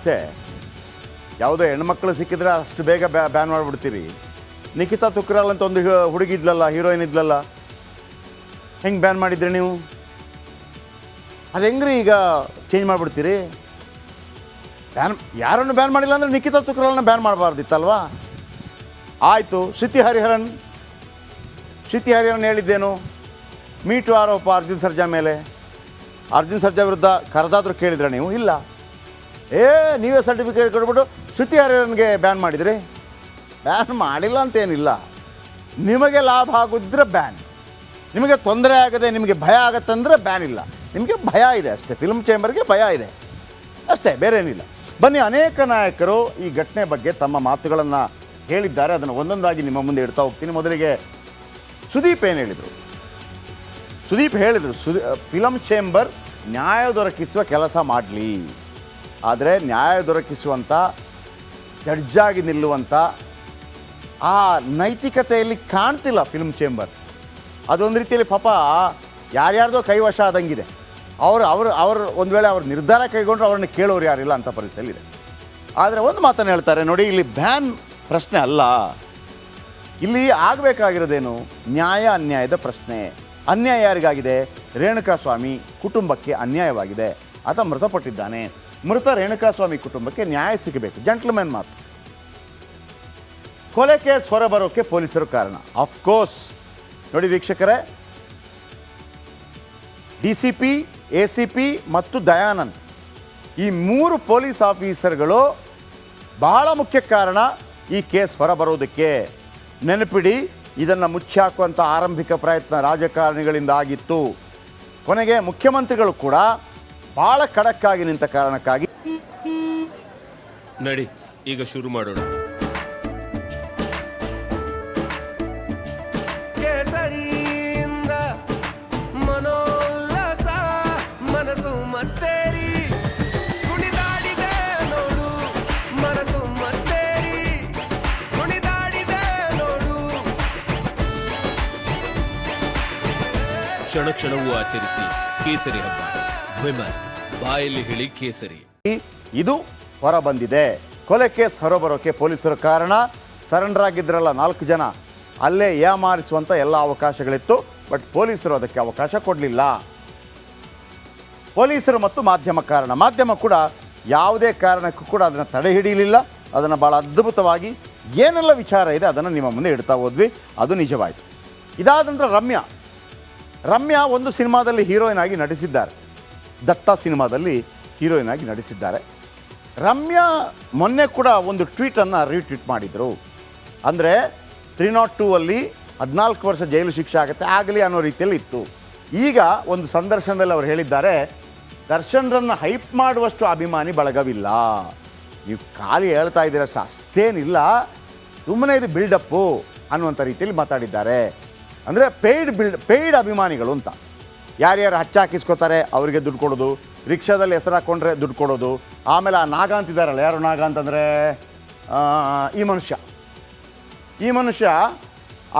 ಅಷ್ಟೇ. ಯಾವುದೋ ಹೆಣ್ಮಕ್ಳು ಸಿಕ್ಕಿದ್ರೆ ಅಷ್ಟು ಬೇಗ ಬ್ಯಾನ್ ಮಾಡಿಬಿಡ್ತೀರಿ. ನಿಖಿತಾ ತುಕ್ರಾಲ್ ಅಂತ ಒಂದು ಹುಡುಗಿ ಇದ್ಲಲ್ಲ, ಹೀರೋಯಿನ್ ಇದ್ಲಲ್ಲ, ಹೆಂಗೆ ಬ್ಯಾನ್ ಮಾಡಿದ್ರಿ ನೀವು? ಅದು ಹೆಂಗ್ರಿ ಈಗ ಚೇಂಜ್ ಮಾಡಿಬಿಡ್ತೀರಿ? ಯಾರನ್ನು ಬ್ಯಾನ್ ಮಾಡಿಲ್ಲ ಅಂದರೆ ನಿಖಿತಾ ತುಕ್ರಾಲ್ನ ಬ್ಯಾನ್ ಮಾಡಬಾರ್ದಿತ್ತಲ್ವಾ? ಆಯಿತು. ಶ್ರುತಿ ಹರಿಹರನ್ ಹೇಳಿದ್ದೇನು? ಮೀಟು ಆರೋಪ ಅರ್ಜುನ್ ಸರ್ಜಾ ಮೇಲೆ. ಅರ್ಜುನ್ ಸರ್ಜಾ ವಿರುದ್ಧ ಕರೆದಾದರೂ ಕೇಳಿದ್ರೆ ನೀವು? ಇಲ್ಲ. ನೀವೇ ಸರ್ಟಿಫಿಕೇಟ್ ಕೊಟ್ಬಿಟ್ಟು ಶ್ರುತಿ ಹರಿಹರನ್ಗೆ ಬ್ಯಾನ್ ಮಾಡಿದ್ರಿ. ಬ್ಯಾನ್ ಮಾಡಿಲ್ಲ ಅಂತೇನಿಲ್ಲ. ನಿಮಗೆ ಲಾಭ ಆಗೋದಿದ್ರೆ ಬ್ಯಾನ್, ನಿಮಗೆ ತೊಂದರೆ ಆಗದೆ ನಿಮಗೆ ಭಯ ಆಗತ್ತಂದರೆ ಬ್ಯಾನ್ ಇಲ್ಲ. ನಿಮಗೆ ಭಯ ಇದೆ ಅಷ್ಟೇ, ಫಿಲ್ಮ್ ಚೇಂಬರ್ಗೆ ಭಯ ಇದೆ ಅಷ್ಟೇ, ಬೇರೆ ಏನಿಲ್ಲ. ಬನ್ನಿ, ಅನೇಕ ನಾಯಕರು ಈ ಘಟನೆ ಬಗ್ಗೆ ತಮ್ಮ ಮಾತುಗಳನ್ನು ಹೇಳಿದ್ದಾರೆ. ಅದನ್ನು ಒಂದೊಂದಾಗಿ ನಿಮ್ಮ ಮುಂದೆ ಇಡ್ತಾ ಹೋಗ್ತೀನಿ. ಮೊದಲಿಗೆ ಸುದೀಪ್ ಏನು ಹೇಳಿದರು? ಸುದೀಪ್ ಹೇಳಿದರು, ಫಿಲಮ್ ಚೇಂಬರ್ ನ್ಯಾಯ ದೊರಕಿಸುವ ಕೆಲಸ ಮಾಡಲಿ, ಆದರೆ ನ್ಯಾಯ ದೊರಕಿಸುವಂಥ, ಜಡ್ಜಾಗಿ ನಿಲ್ಲುವಂಥ ಆ ನೈತಿಕತೆಯಲ್ಲಿ ಕಾಣ್ತಿಲ್ಲ ಫಿಲ್ಮ್ ಚೇಂಬರ್. ಅದೊಂದು ರೀತಿಯಲ್ಲಿ ಪಾಪ ಯಾರ್ಯಾರ್ದೋ ಕೈವಶ ಆದಂಗಿದೆ. ಅವರು ಒಂದು ವೇಳೆ ಅವ್ರ ನಿರ್ಧಾರ ಕೈಗೊಂಡ್ರೆ ಅವ್ರನ್ನ ಕೇಳೋರು ಯಾರಿಲ್ಲ ಅಂಥ ಪರಿಸ್ಥಿತಿಯಲ್ಲಿದೆ. ಆದರೆ ಒಂದು ಮಾತನ್ನು ಹೇಳ್ತಾರೆ ನೋಡಿ, ಇಲ್ಲಿ ಬ್ಯಾನ್ ಪ್ರಶ್ನೆ ಅಲ್ಲ, ಇಲ್ಲಿ ಆಗಬೇಕಾಗಿರೋದೇನು? ನ್ಯಾಯ ಅನ್ಯಾಯದ ಪ್ರಶ್ನೆ. ಅನ್ಯಾಯ ಯಾರಿಗಾಗಿದೆ? ರೇಣುಕಾಸ್ವಾಮಿ ಕುಟುಂಬಕ್ಕೆ ಅನ್ಯಾಯವಾಗಿದೆ. ಆತ ಮೃತಪಟ್ಟಿದ್ದಾನೆ. ಮೃತ ರೇಣುಕಾಸ್ವಾಮಿ ಕುಟುಂಬಕ್ಕೆ ನ್ಯಾಯ ಸಿಗಬೇಕು. ಜೆಂಟ್ಲ್ಮನ್ ಮಾತು. ಕೊಲೆ ಕೇಸ್ ಹೊರಬರೋಕ್ಕೆ ಪೊಲೀಸರು ಕಾರಣ. ಆಫ್ಕೋರ್ಸ್ ನೋಡಿ ವೀಕ್ಷಕರೇ, DCP, ACP ಮತ್ತು ದಯಾನಂದ್, ಈ 3 ಪೊಲೀಸ್ ಆಫೀಸರ್ಗಳು ಬಹಳ ಮುಖ್ಯ ಕಾರಣ ಈ ಕೇಸ್ ಹೊರಬರೋದಕ್ಕೆ. ನೆನಪಿಡಿ, ಇದನ್ನು ಮುಚ್ಚಾಕುವಂಥ ಆರಂಭಿಕ ಪ್ರಯತ್ನ ರಾಜಕಾರಣಿಗಳಿಂದ ಆಗಿತ್ತು. ಕೊನೆಗೆ ಮುಖ್ಯಮಂತ್ರಿಗಳು ಕೂಡ ಭಾಳ ಖಡಕ್ಕಾಗಿ ನಿಂತ ಕಾರಣಕ್ಕಾಗಿ ನಡಿ ಈಗ ಶುರು ಮಾಡೋಣ. ಕೇಸರಿಯಿಂದ ಮನೋಲ್ಲಾಸ ಮನಸ್ಸು ಮತ್ತೇರಿ ಕುಣಿದಾಡಿದೆ ನೋಡು, ಮನಸ್ಸು ಮತ್ತೇರಿ ಕುಣಿದಾಡಿದೆ ನೋಡು. ಕ್ಷಣ ಕ್ಷಣವೂ ಆಚರಿಸಿ ಕೇಸರಿ ಹಬ್ಬ. ವಿಮಲ್ ಬಾಯಲ್ಲಿ ಹೇಳಿ ಕೇಸರಿ. ಇದು ಹೊರಬಂದಿದೆ. ಕೊಲೆ ಕೇಸ್ ಹೊರಬರೋಕ್ಕೆ ಪೊಲೀಸರು ಕಾರಣ. ಸರೆಂಡರ್ ಆಗಿದ್ರಲ್ಲ 4 ಜನ, ಅಲ್ಲೇ ಏಮಾರಿಸುವಂಥ ಎಲ್ಲ ಅವಕಾಶಗಳಿತ್ತು. ಬಟ್ ಪೊಲೀಸರು ಅದಕ್ಕೆ ಅವಕಾಶ ಕೊಡಲಿಲ್ಲ. ಪೊಲೀಸರು ಮತ್ತು ಮಾಧ್ಯಮ ಕಾರಣ. ಮಾಧ್ಯಮ ಕೂಡ ಯಾವುದೇ ಕಾರಣಕ್ಕೂ ಕೂಡ ಅದನ್ನು ತಡೆ ಹಿಡಿಯಲಿಲ್ಲ. ಅದನ್ನು ಭಾಳ ಅದ್ಭುತವಾಗಿ ಏನೆಲ್ಲ ವಿಚಾರ ಇದೆ ಅದನ್ನು ನಿಮ್ಮ ಮುಂದೆ ಇಡ್ತಾ ಹೋದ್ವಿ. ಅದು ನಿಜವಾಯಿತು. ಇದಾದ ನಂತರ ರಮ್ಯಾ ಒಂದು ಸಿನಿಮಾದಲ್ಲಿ ಹೀರೋಯಿನ್ ಆಗಿ ನಟಿಸಿದ್ದಾರೆ. ದತ್ತ ಸಿನಿಮಾದಲ್ಲಿ ಹೀರೋಯಿನ್ ಆಗಿ ನಟಿಸಿದ್ದಾರೆ. ರಮ್ಯಾ ಮೊನ್ನೆ ಕೂಡ ಒಂದು ಟ್ವೀಟನ್ನು ರೀಟ್ವೀಟ್ ಮಾಡಿದರು. ಅಂದರೆ 302 ಅಲ್ಲಿ 14 ವರ್ಷ ಜೈಲು ಶಿಕ್ಷೆ ಆಗುತ್ತೆ ಆಗಲಿ ಅನ್ನೋ ರೀತಿಯಲ್ಲಿ ಇತ್ತು. ಈಗ ಒಂದು ಸಂದರ್ಶನದಲ್ಲಿ ಅವರು ಹೇಳಿದ್ದಾರೆ, ದರ್ಶನ್ರನ್ನು ಹೈಪ್ ಮಾಡುವಷ್ಟು ಅಭಿಮಾನಿ ಬಳಗವಿಲ್ಲ. ನೀವು ಖಾಲಿ ಹೇಳ್ತಾ ಇದ್ದೀರಷ್ಟು ಅಷ್ಟೇನಿಲ್ಲ, ಸುಮ್ಮನೆ ಇದು ಬಿಲ್ಡಪ್ಪು ಅನ್ನುವಂಥ ರೀತಿಯಲ್ಲಿ ಮಾತಾಡಿದ್ದಾರೆ. ಅಂದರೆ ಪೇಯ್ಡ್ ಅಭಿಮಾನಿಗಳು ಅಂತ. ಯಾರ್ಯಾರು ಹಚ್ಚಾಕಿಸ್ಕೋತಾರೆ ಅವರಿಗೆ ದುಡ್ಡು ಕೊಡೋದು, ರಿಕ್ಷಾದಲ್ಲಿ ಹೆಸರು ಹಾಕ್ಕೊಂಡ್ರೆ ದುಡ್ಡು ಕೊಡೋದು. ಆಮೇಲೆ ಆ ನಾಗ ಅಂತಿದ್ದಾರಲ್ಲ, ಯಾರು ನಾಗ ಅಂತಂದರೆ ಈ ಮನುಷ್ಯ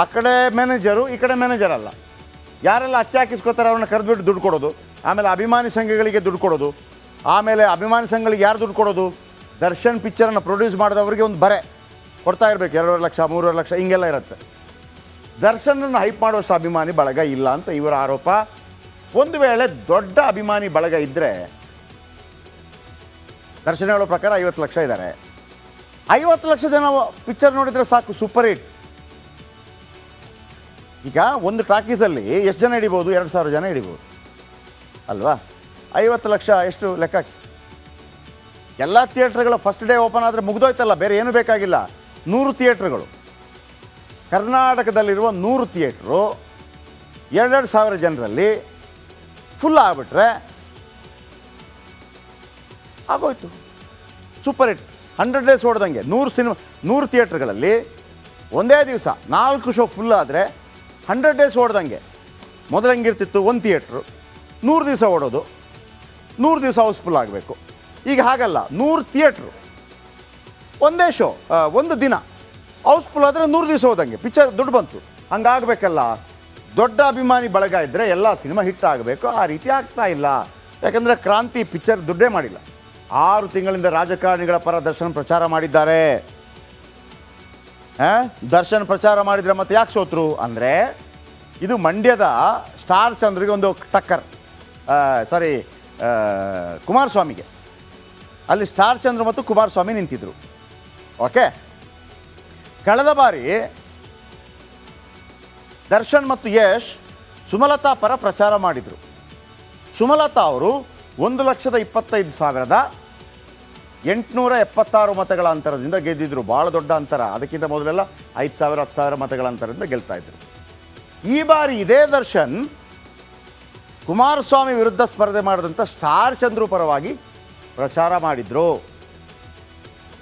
ಆ ಕಡೆ ಮ್ಯಾನೇಜರು, ಈ ಕಡೆ ಮ್ಯಾನೇಜರ್ ಅಲ್ಲ. ಯಾರೆಲ್ಲ ಹಚ್ಚಾಕಿಸ್ಕೋತಾರೆ ಅವ್ರನ್ನ ಕರೆದುಬಿಟ್ಟು ದುಡ್ಡು ಕೊಡೋದು. ಆಮೇಲೆ ಅಭಿಮಾನಿ ಸಂಘಗಳಿಗೆ ದುಡ್ಡು ಕೊಡೋದು. ಆಮೇಲೆ ಅಭಿಮಾನಿ ಸಂಘಗಳಿಗೆ ಯಾರು ದುಡ್ಡು ಕೊಡೋದು? ದರ್ಶನ್ ಪಿಕ್ಚರನ್ನು ಪ್ರೊಡ್ಯೂಸ್ ಮಾಡಿದವರಿಗೆ ಒಂದು ಬರೆ ಕೊಡ್ತಾ ಇರಬೇಕು, 2.5 ಲಕ್ಷ 3.5 ಲಕ್ಷ ಹಿಂಗೆಲ್ಲ ಇರುತ್ತೆ. ದರ್ಶನನ್ನು ಹೈಪ್ ಮಾಡುವಷ್ಟು ಅಭಿಮಾನಿ ಬಳಗ ಇಲ್ಲ ಅಂತ ಇವರ ಆರೋಪ. ಒಂದು ವೇಳೆ ದೊಡ್ಡ ಅಭಿಮಾನಿ ಬಳಗ ಇದ್ದರೆ, ದರ್ಶನ ಹೇಳೋ ಪ್ರಕಾರ 50 ಲಕ್ಷ ಇದ್ದಾರೆ. 50 ಲಕ್ಷ ಜನ ಪಿಕ್ಚರ್ ನೋಡಿದರೆ ಸಾಕು, ಸೂಪರ್ ಹಿಟ್. ಈಗ ಒಂದು ಟಾಕೀಸಲ್ಲಿ ಎಷ್ಟು ಜನ ಹಿಡಿಬೋದು? 2,000 ಜನ ಹಿಡಿಬೋದು ಅಲ್ವಾ? 50 ಲಕ್ಷ ಎಷ್ಟು ಲೆಕ್ಕ ಹಾಕಿ. ಎಲ್ಲ ಥಿಯೇಟ್ರ್ಗಳು ಫಸ್ಟ್ ಡೇ ಓಪನ್ ಆದರೆ ಮುಗ್ದೋಯ್ತಲ್ಲ, ಬೇರೆ ಏನೂ ಬೇಕಾಗಿಲ್ಲ. 100 ಥಿಯೇಟ್ರ್ಗಳು, ಕರ್ನಾಟಕದಲ್ಲಿರುವ 100 ಥಿಯೇಟ್ರು 2,000 ಜನರಲ್ಲಿ ಫುಲ್ ಆಗಿಬಿಟ್ರೆ ಆಗೋಯ್ತು, ಸೂಪರ್ ಹಿಟ್. 100 ಡೇಸ್ ಓಡ್ದಂಗೆ 100 ಥಿಯೇಟ್ರ್ಗಳಲ್ಲಿ ಒಂದೇ ದಿವಸ 4 ಶೋ ಫುಲ್ ಆದರೆ 100 ಡೇಸ್ ಓಡ್ದಂಗೆ. ಮೊದಲು ಹೆಂಗಿರ್ತಿತ್ತು, ಒಂದು ಥಿಯೇಟ್ರು 100 ದಿವಸ ಓಡೋದು, 100 ದಿವಸ ಹೌಸ್ಫುಲ್ ಆಗಬೇಕು. ಈಗ ಹಾಗಲ್ಲ, 100 ಥಿಯೇಟ್ರು ಒಂದೇ ಶೋ, ಒಂದು ದಿನ ಹೌಸ್ಫುಲ್ ಆದರೆ 100 ದಿವಸ ಹೋದಂಗೆ ಪಿಕ್ಚರ್ ದುಡ್ಡು ಬಂತು. ಹಂಗಾಗಬೇಕಲ್ಲ. ದೊಡ್ಡ ಅಭಿಮಾನಿ ಬಳಗ ಇದ್ದರೆ ಎಲ್ಲ ಸಿನಿಮಾ ಹಿಟ್ ಆಗಬೇಕು. ಆ ರೀತಿ ಆಗ್ತಾ ಇಲ್ಲ. ಯಾಕಂದರೆ ಕ್ರಾಂತಿ ಪಿಕ್ಚರ್ ದುಡ್ಡೇ ಮಾಡಿಲ್ಲ, 6 ತಿಂಗಳಿಂದ ರಾಜಕಾರಣಿಗಳ ಪರ ದರ್ಶನ್ ಪ್ರಚಾರ ಮಾಡಿದ್ದಾರೆ. ದರ್ಶನ್ ಪ್ರಚಾರ ಮಾಡಿದರೆ ಮತ್ತೆ ಯಾಕೆ ಸೋತರು ಅಂದರೆ, ಇದು ಮಂಡ್ಯದ ಸ್ಟಾರ್ ಚಂದ್ರಿಗೆ ಒಂದು ಟಕ್ಕರ್, ಕುಮಾರಸ್ವಾಮಿಗೆ. ಅಲ್ಲಿ ಸ್ಟಾರ್ ಚಂದ್ರ ಮತ್ತು ಕುಮಾರಸ್ವಾಮಿ ನಿಂತಿದ್ರು. ಓಕೆ, ಕಳೆದ ಬಾರಿ ದರ್ಶನ್ ಮತ್ತು ಯಶ್ ಸುಮಲತಾ ಪರ ಪ್ರಚಾರ ಮಾಡಿದರು. ಸುಮಲತಾ ಅವರು 1,25,876 ಮತಗಳ ಅಂತರದಿಂದ ಗೆದ್ದಿದ್ರು. ಭಾಳ ದೊಡ್ಡ ಅಂತರ, ಅದಕ್ಕಿಂತ ಮೊದಲೆಲ್ಲ 5,000 10,000 ಮತಗಳ ಅಂತರದಿಂದ ಗೆಲ್ತಾ ಇದ್ರು. ಈ ಬಾರಿ ಇದೇ ದರ್ಶನ್ ಕುಮಾರಸ್ವಾಮಿ ವಿರುದ್ಧ ಸ್ಪರ್ಧೆ ಮಾಡಿದಂಥ ಸ್ಟಾರ್ ಚಂದ್ರು ಪರವಾಗಿ ಪ್ರಚಾರ ಮಾಡಿದ್ರು.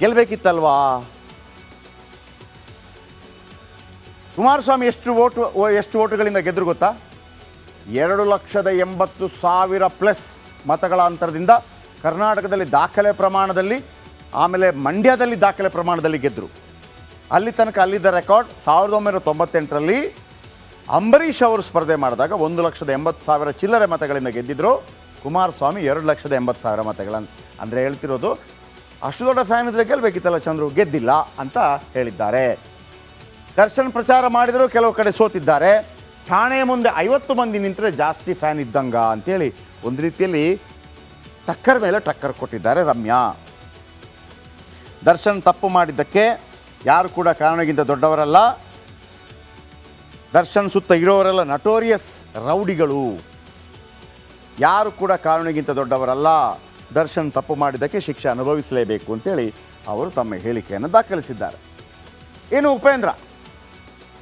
ಗೆಲ್ಲಬೇಕಿತ್ತಲ್ವಾ? ಕುಮಾರಸ್ವಾಮಿ ಎಷ್ಟು ಓಟುಗಳಿಂದ ಗೆದ್ರು ಗೊತ್ತಾ? 2,80,000 ಪ್ಲಸ್ ಮತಗಳ ಅಂತರದಿಂದ ಕರ್ನಾಟಕದಲ್ಲಿ ದಾಖಲೆ ಪ್ರಮಾಣದಲ್ಲಿ, ಆಮೇಲೆ ಮಂಡ್ಯದಲ್ಲಿ ದಾಖಲೆ ಪ್ರಮಾಣದಲ್ಲಿ ಗೆದ್ದರು. ಅಲ್ಲಿ ತನಕ ಅಲ್ಲಿದ್ದ ರೆಕಾರ್ಡ್ 1998ರಲ್ಲಿ ಅಂಬರೀಷ್ ಅವರು ಸ್ಪರ್ಧೆ ಮಾಡಿದಾಗ 1,80,000 ಚಿಲ್ಲರೆ ಮತಗಳಿಂದ ಗೆದ್ದಿದ್ರು. ಕುಮಾರಸ್ವಾಮಿ 2,80,000 ಮತಗಳ. ಅಂದರೆ ಹೇಳ್ತಿರೋದು, ಅಷ್ಟು ದೊಡ್ಡ ಫ್ಯಾನ್ ಇದ್ರೆ ಗೆಲ್ಲಬೇಕಿತ್ತಲ್ಲ ಚಂದ್ರು, ಗೆದ್ದಿಲ್ಲ ಅಂತ ಹೇಳಿದ್ದಾರೆ. ದರ್ಶನ್ ಪ್ರಚಾರ ಮಾಡಿದರೂ ಕೆಲವು ಕಡೆ ಸೋತಿದ್ದಾರೆ. ಠಾಣೆ ಮುಂದೆ 50 ಮಂದಿ ನಿಂತರೆ ಜಾಸ್ತಿ ಫ್ಯಾನ್ ಇದ್ದಂಗ ಅಂತೇಳಿ ಒಂದು ರೀತಿಯಲ್ಲಿ ಟಕ್ಕರ್ ಮೇಲೆ ಟಕ್ಕರ್ ಕೊಟ್ಟಿದ್ದಾರೆ ರಮ್ಯಾ. ದರ್ಶನ್ ತಪ್ಪು ಮಾಡಿದ್ದಕ್ಕೆ ಯಾರು ಕೂಡ ಕಾರಣಕ್ಕಿಂತ ದೊಡ್ಡವರಲ್ಲ. ದರ್ಶನ್ ಸುತ್ತ ಇರೋರೆಲ್ಲ ನಟೋರಿಯಸ್ ರೌಡಿಗಳು, ಯಾರು ಕೂಡ ಕಾರಣಕ್ಕಿಂತ ದೊಡ್ಡವರಲ್ಲ. ದರ್ಶನ್ ತಪ್ಪು ಮಾಡಿದ್ದಕ್ಕೆ ಶಿಕ್ಷೆ ಅನುಭವಿಸಲೇಬೇಕು ಅಂತೇಳಿ ಅವರು ತಮ್ಮ ಹೇಳಿಕೆಯನ್ನು ದಾಖಲಿಸಿದ್ದಾರೆ. ಏನು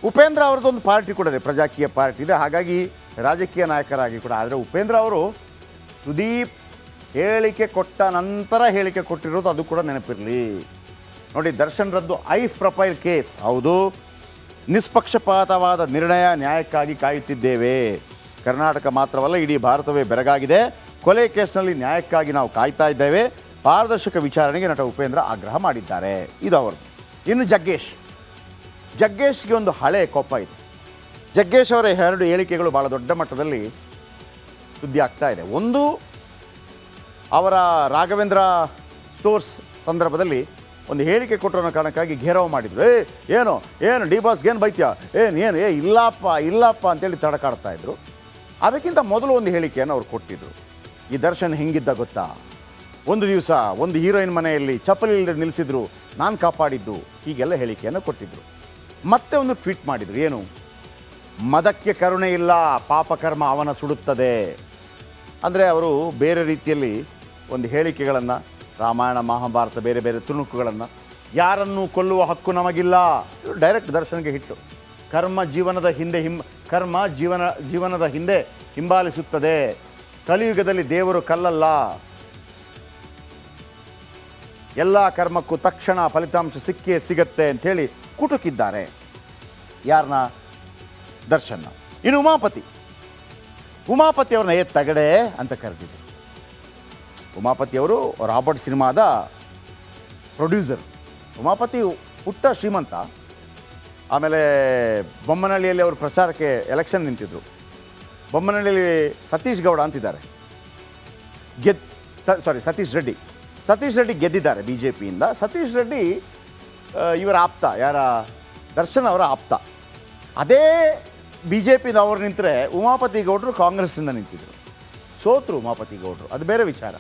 ಉಪೇಂದ್ರ ಅವರದೊಂದು ಪಾರ್ಟಿ ಕೂಡ ಇದೆ, ಪ್ರಜಾಕೀಯ ಪಾರ್ಟಿ ಇದೆ, ಹಾಗಾಗಿ ರಾಜಕೀಯ ನಾಯಕರಾಗಿ ಕೂಡ. ಆದರೆ ಉಪೇಂದ್ರ ಅವರು ಸುದೀಪ್ ಹೇಳಿಕೆ ಕೊಟ್ಟ ನಂತರ ಹೇಳಿಕೆ ಕೊಟ್ಟಿರೋದು, ಅದು ಕೂಡ ನೆನಪಿರಲಿ. ನೋಡಿ, ದರ್ಶನ್ ರದ್ದು ಐ ಪ್ರೊಫೈಲ್ ಕೇಸ್. ಹೌದು, ನಿಷ್ಪಕ್ಷಪಾತವಾದ ನಿರ್ಣಯ, ನ್ಯಾಯಕ್ಕಾಗಿ ಕಾಯುತ್ತಿದ್ದೇವೆ. ಕರ್ನಾಟಕ ಮಾತ್ರವಲ್ಲ, ಇಡೀ ಭಾರತವೇ ಬೆರಗಾಗಿದೆ. ಕೊಲೆ ಕೇಸ್ನಲ್ಲಿ ನ್ಯಾಯಕ್ಕಾಗಿ ನಾವು ಕಾಯ್ತಾ ಇದ್ದೇವೆ. ಪಾರದರ್ಶಕ ವಿಚಾರಣೆಗೆ ನಟ ಉಪೇಂದ್ರ ಆಗ್ರಹ ಮಾಡಿದ್ದಾರೆ. ಇದು ಅವರು. ಇನ್ನು ಜಗ್ಗೇಶ್ಗೆ ಒಂದು ಹಳೆ ಕೋಪ ಇದೆ. ಜಗ್ಗೇಶ್ ಅವರ 2 ಹೇಳಿಕೆಗಳು ಭಾಳ ದೊಡ್ಡ ಮಟ್ಟದಲ್ಲಿ ಸುದ್ದಿ ಆಗ್ತಾ ಇದೆ. ಒಂದು, ಅವರ ರಾಘವೇಂದ್ರ ಸ್ಟೋರ್ಸ್ ಸಂದರ್ಭದಲ್ಲಿ ಒಂದು ಹೇಳಿಕೆ ಕೊಟ್ಟರೋ ಕಾರಣಕ್ಕಾಗಿ ಘೇರಾವ್ ಮಾಡಿದ್ರು. ಏನು ಡಿ ಬಾಸ್ಗೆ ಏನು ಬೈತ್ಯ, ಇಲ್ಲಪ್ಪ ಅಂತೇಳಿ ತಡಕಾಡ್ತಾ ಇದ್ರು. ಅದಕ್ಕಿಂತ ಮೊದಲು ಒಂದು ಹೇಳಿಕೆಯನ್ನು ಅವ್ರು ಕೊಟ್ಟಿದ್ರು. ಈ ದರ್ಶನ್ ಹೆಂಗಿದ್ದ ಗೊತ್ತಾ, ಒಂದು ದಿವಸ ಒಂದು ಹೀರೋಯಿನ್ ಮನೆಯಲ್ಲಿ ಚಪ್ಪಲಿ ಇಲ್ಲದೆ ನಿಲ್ಲಿಸಿದ್ರು, ನಾನು ಕಾಪಾಡಿದ್ದು, ಹೀಗೆಲ್ಲ ಹೇಳಿಕೆಯನ್ನು ಕೊಟ್ಟಿದ್ರು. ಮತ್ತೆ ಒಂದು ಟ್ವೀಟ್ ಮಾಡಿದರು. ಏನು, ಮದಕ್ಕೆ ಕರುಣೆ ಇಲ್ಲ, ಪಾಪಕರ್ಮ ಅವನ ಸುಡುತ್ತದೆ. ಅಂದರೆ ಅವರು ಬೇರೆ ರೀತಿಯಲ್ಲಿ ಒಂದು ಹೇಳಿಕೆಗಳನ್ನು, ರಾಮಾಯಣ ಮಹಾಭಾರತ ಬೇರೆ ಬೇರೆ ತುಣುಕುಗಳನ್ನು, ಯಾರನ್ನು ಕೊಲ್ಲುವ ಹಕ್ಕು ನಮಗಿಲ್ಲ, ಡೈರೆಕ್ಟ್ ದರ್ಶನ್ಗೆ ಹಿಟ್ಟು. ಕರ್ಮ ಜೀವನದ ಹಿಂದೆ ಹಿಂಬಾಲಿಸುತ್ತದೆ. ಕಲಿಯುಗದಲ್ಲಿ ದೇವರು ಕಲ್ಲಲ್ಲ, ಎಲ್ಲ ಕರ್ಮಕ್ಕೂ ತಕ್ಷಣ ಫಲಿತಾಂಶ ಸಿಕ್ಕೇ ಸಿಗತ್ತೆ ಅಂಥೇಳಿ ಕುಟುಕಿದ್ದಾರೆ. ಯಾರನ್ನ? ದರ್ಶನ್ನ. ಇನ್ನು ಉಮಾಪತಿ ಅವ್ರನ್ನ ತಗಡೆ ಅಂತ ಕರೆದಿದ್ರು. ಉಮಾಪತಿಯವರು ರಾಬರ್ಟ್ ಸಿನಿಮಾದ ಪ್ರೊಡ್ಯೂಸರ್. ಉಮಾಪತಿ ಪುಟ್ಟ ಶ್ರೀಮಂತ. ಆಮೇಲೆ ಬೊಮ್ಮನಹಳ್ಳಿಯಲ್ಲಿ ಅವರು ಪ್ರಚಾರಕ್ಕೆ ಎಲೆಕ್ಷನ್ ನಿಂತಿದ್ದರು. ಬೊಮ್ಮನಹಳ್ಳಿಯಲ್ಲಿ ಸತೀಶ್ ಗೌಡ ಅಂತಿದ್ದಾರೆ, ಸತೀಶ್ ರೆಡ್ಡಿ ಗೆದ್ದಿದ್ದಾರೆ BJPಯಿಂದ. ಸತೀಶ್ ರೆಡ್ಡಿ ಇವರ ಆಪ್ತ, ಯಾರ? ದರ್ಶನ್ ಅವರ ಆಪ್ತ. ಅದೇ BJPಯಿಂದ ಅವರು ನಿಂತರೆ ಉಮಾಪತಿ ಗೌಡರು ಕಾಂಗ್ರೆಸ್ಸಿಂದ ನಿಂತಿದ್ದರು. ಸೋತರು ಉಮಾಪತಿ ಗೌಡರು, ಅದು ಬೇರೆ ವಿಚಾರ.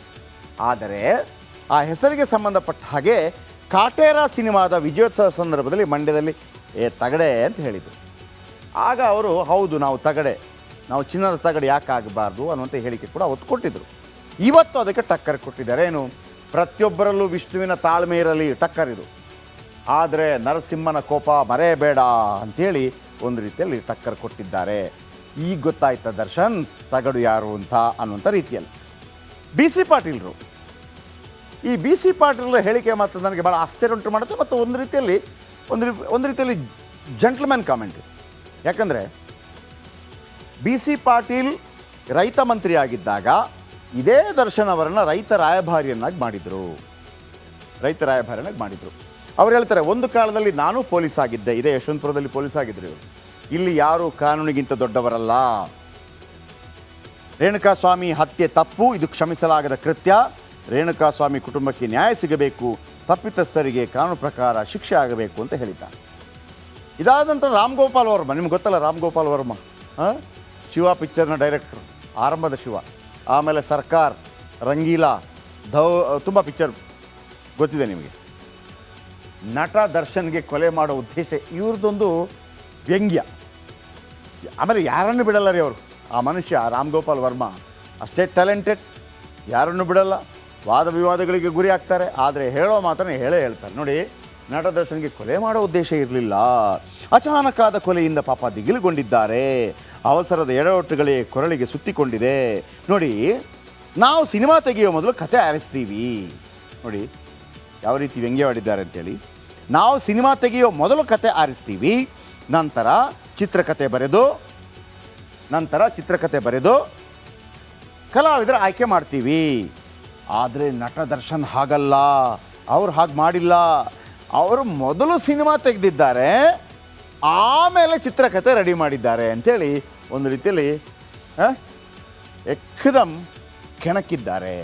ಆದರೆ ಆ ಹೆಸರಿಗೆ ಸಂಬಂಧಪಟ್ಟ ಹಾಗೆ ಕಾಟೇರ ಸಿನಿಮಾದ ವಿಜಯೋತ್ಸವ ಸಂದರ್ಭದಲ್ಲಿ ಮಂಡ್ಯದಲ್ಲಿ ತಗಡೆ ಅಂತ ಹೇಳಿದರು. ಆಗ ಅವರು ಹೌದು, ನಾವು ಚಿನ್ನದ ತಗಡೆ ಯಾಕೆ ಆಗಬಾರ್ದು ಅನ್ನುವಂಥ ಹೇಳಿಕೆ ಕೂಡ ಒತ್ತು ಕೊಟ್ಟಿದ್ದರು. ಇವತ್ತು ಅದಕ್ಕೆ ಟಕ್ಕರ್ ಕೊಟ್ಟಿದ್ದಾರೆ. ಏನು, ಪ್ರತಿಯೊಬ್ಬರಲ್ಲೂ ವಿಷ್ಣುವಿನ ತಾಳ್ಮೆ ಇರಲಿ, ಟಕ್ಕರ್ ಇದು. ಆದರೆ ನರಸಿಂಹನ ಕೋಪ ಮರೆಯಬೇಡ ಅಂಥೇಳಿ ಒಂದು ರೀತಿಯಲ್ಲಿ ಟಕ್ಕರ್ ಕೊಟ್ಟಿದ್ದಾರೆ. ಈಗ ಗೊತ್ತಾಯ್ತಾ ದರ್ಶನ್ ತಗಡು ಯಾರು ಅಂತ ಅನ್ನುವಂಥ ರೀತಿಯಲ್ಲಿ. BC ಪಾಟೀಲ್ರು, ಈ BC ಪಾಟೀಲ್ರ ಹೇಳಿಕೆ ಮಾತ್ರ ನನಗೆ ಭಾಳ ಆಶ್ಚರ್ಯ ಉಂಟು ಮಾಡುತ್ತೆ. ಮತ್ತು ಒಂದು ರೀತಿಯಲ್ಲಿ ಜೆಂಟ್ಲ್ಮ್ಯಾನ್ ಕಾಮೆಂಟ್. ಯಾಕಂದರೆ BC ಪಾಟೀಲ್ ರೈತ ಮಂತ್ರಿ ಆಗಿದ್ದಾಗ ಇದೇ ದರ್ಶನ್ ಅವರನ್ನು ರೈತ ರಾಯಭಾರಿಯನ್ನಾಗಿ ಮಾಡಿದರು. ಅವ್ರು ಹೇಳ್ತಾರೆ, ಒಂದು ಕಾಲದಲ್ಲಿ ನಾನು ಪೊಲೀಸ್ ಆಗಿದ್ದೆ, ಇದೇ ಯಶವಂತಪುರದಲ್ಲಿ ಪೊಲೀಸ್ ಆಗಿದ್ದರು ಇವರು. ಇಲ್ಲಿ ಯಾರೂ ಕಾನೂನಿಗಿಂತ ದೊಡ್ಡವರಲ್ಲ. ರೇಣುಕಾಸ್ವಾಮಿ ಹತ್ಯೆ ತಪ್ಪು, ಇದು ಕ್ಷಮಿಸಲಾಗದ ಕೃತ್ಯ. ರೇಣುಕಾಸ್ವಾಮಿ ಕುಟುಂಬಕ್ಕೆ ನ್ಯಾಯ ಸಿಗಬೇಕು, ತಪ್ಪಿತಸ್ಥರಿಗೆ ಕಾನೂನು ಪ್ರಕಾರ ಶಿಕ್ಷೆ ಆಗಬೇಕು ಅಂತ ಹೇಳಿದ್ದಾರೆ. ಇದಾದ ನಂತರ ರಾಮ್ ಗೋಪಾಲ್ ವರ್ಮ, ನಿಮ್ಗೆ ಗೊತ್ತಲ್ಲ ರಾಮ್ ಗೋಪಾಲ್ ವರ್ಮ, ಶಿವ ಪಿಕ್ಚರ್ನ ಡೈರೆಕ್ಟ್ರು, ಆರಂಭದ ಶಿವ, ಆಮೇಲೆ ಸರ್ಕಾರ್, ರಂಗೀಲಾ, ತುಂಬ ಪಿಕ್ಚರ್ ಗೊತ್ತಿದೆ ನಿಮಗೆ. ನಟ ದರ್ಶನ್ಗೆ ಕೊಲೆ ಮಾಡೋ ಉದ್ದೇಶ ಇವ್ರದ್ದೊಂದು ವ್ಯಂಗ್ಯ. ಆಮೇಲೆ ಯಾರನ್ನು ಬಿಡಲ್ಲ ರೀ ಅವರು. ಆ ಮನುಷ್ಯ ರಾಮ್ ಗೋಪಾಲ್ ವರ್ಮ ಅಷ್ಟೇ ಟ್ಯಾಲೆಂಟೆಡ್, ಯಾರನ್ನು ಬಿಡಲ್ಲ, ವಾದ ವಿವಾದಗಳಿಗೆ ಗುರಿ ಆಗ್ತಾರೆ, ಆದರೆ ಹೇಳೋ ಮಾತನ್ನು ಹೇಳ್ತಾರೆ. ನೋಡಿ, ನಟ ದರ್ಶನ್ಗೆ ಕೊಲೆ ಮಾಡೋ ಉದ್ದೇಶ ಇರಲಿಲ್ಲ, ಅಚಾನಕಾದ ಕೊಲೆಯಿಂದ ಪಾಪ ದಿಗಿಲುಗೊಂಡಿದ್ದಾರೆ, ಅವಸರದ ಎಡವಟ್ಟುಗಳೇ ಕೊರಳಿಗೆ ಸುತ್ತಿಕೊಂಡಿದೆ. ನೋಡಿ, ನಾವು ಸಿನಿಮಾ ತೆಗೆಯೋ ಮೊದಲು ಕತೆ ಆರಿಸ್ತೀವಿ. ನೋಡಿ ಯಾವ ರೀತಿ ವ್ಯಂಗ್ಯವಾಡಿದ್ದಾರೆ ಅಂತೇಳಿ. ನಾವು ಸಿನಿಮಾ ತೆಗೆಯೋ ಮೊದಲು ಕತೆ ಆರಿಸ್ತೀವಿ, ನಂತರ ಚಿತ್ರಕಥೆ ಬರೆದು ಕಲಾವಿದರ ಆಯ್ಕೆ ಮಾಡ್ತೀವಿ. ಆದರೆ ನಟ ದರ್ಶನ್ ಹಾಗಲ್ಲ, ಅವ್ರು ಹಾಗೆ ಮಾಡಿಲ್ಲ. ಅವರು ಮೊದಲು ಸಿನಿಮಾ ತೆಗೆದಿದ್ದಾರೆ, ಆಮೇಲೆ ಚಿತ್ರಕಥೆ ರೆಡಿ ಮಾಡಿದ್ದಾರೆ ಅಂಥೇಳಿ ಒಂದು ರೀತಿಯಲ್ಲಿ ಎಕ್ದಮ್ ಕೆಣಕಿದ್ದಾರೆ.